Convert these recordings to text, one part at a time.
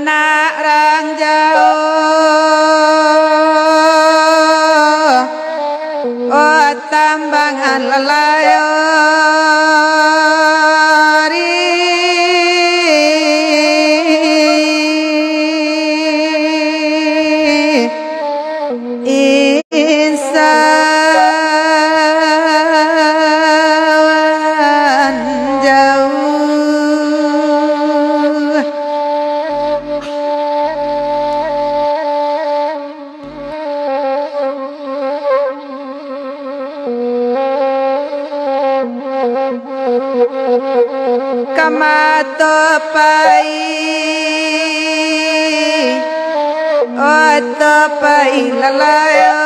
anak rang jauh oh tambangan lelayo insan jauh kamato pai oh pai lalayo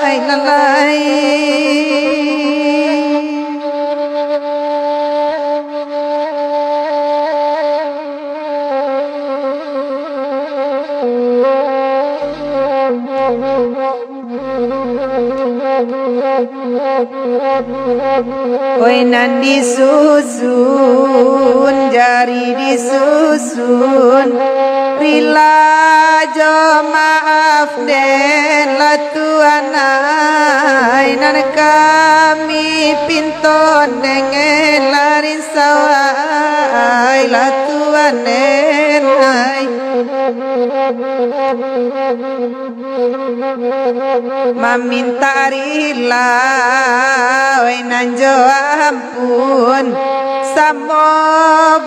ay lalay Oi nan disusun jari disusun Rila jo maaf den latuanai nan kami pinton dengan larin sawai latuanai Maminta rila oi nan jo ampun Samo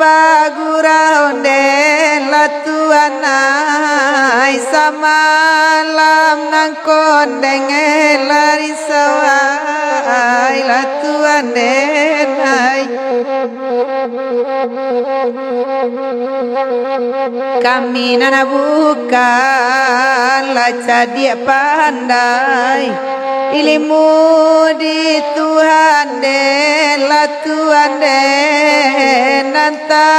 bagurau den latuanai Samalam nangkon dengan lari sawai latuanai Kami nana bukan laca dia pandai Ilmu di Tuhan den la Tuhan den nanta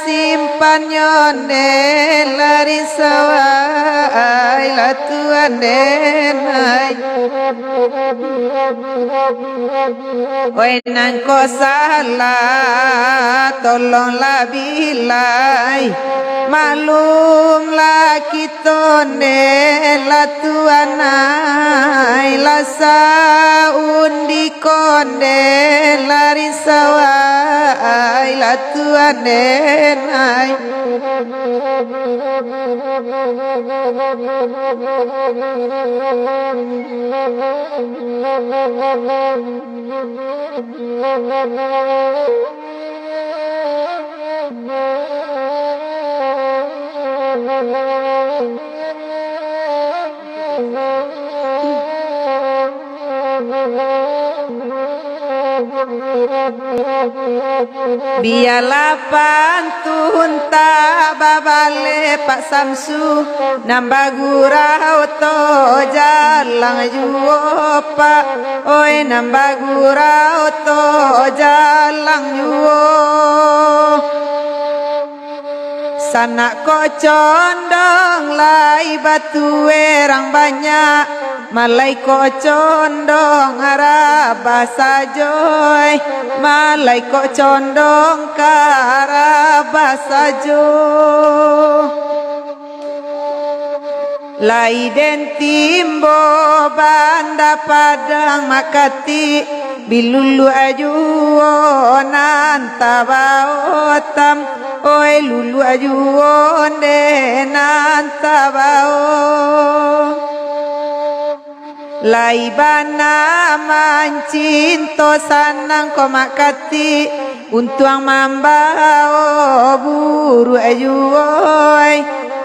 simpan nyonden lari sawai la Tuhan den Oi nan ko salah tolonglah bilai Malumlah kita la Tuhanai la saundi konde lari sawai la Tuhanai Biarlah pantun tak babale Pak Samsu nambah gurau to jalang juo Pak oi nambah gurau to jalang juo Sanak ko condong lai batu erang banyak Malai ko condong araba sajoy Malai ko condong karaba sajoy Lai den timbo banda padang makati Bilulu ajuo nanta baotam Oi lulu ajuo nanta bao Lai bana mancinto sanang ko makati Untuang mambao buru ajuoi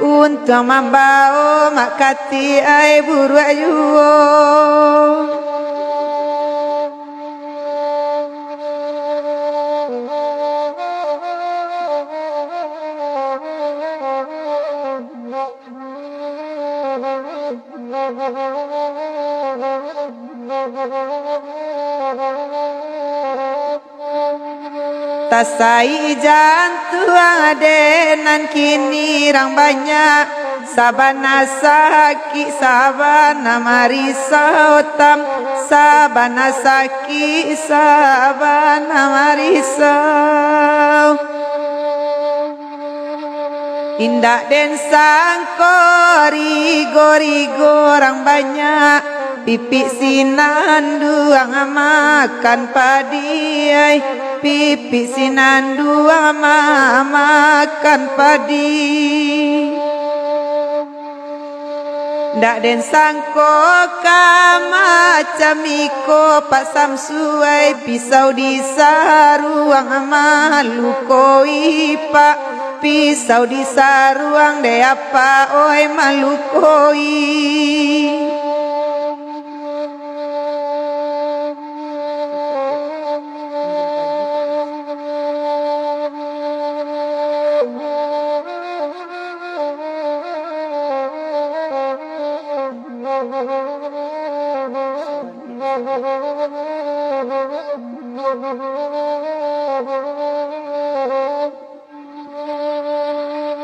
Untuang mambao makati ay buru ajuoi Tasai jantuang adenan kini rang banyak Sabana saki sabana marisa otam sabana sakit sabana marisau indak den sangkorigo-rigo orang banyak pipik sinanduang makan padi ay pipik sinanduang makan padi ndak den sangko macam iko Pak Samsuai pisau di saruang malukoi Pak pisau di saruang de apa oi malukoi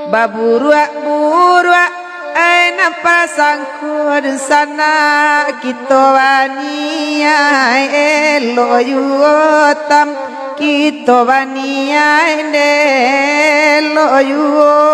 baburuak ay napasangkod sana kita wania elo yuotam kita wania elo yuo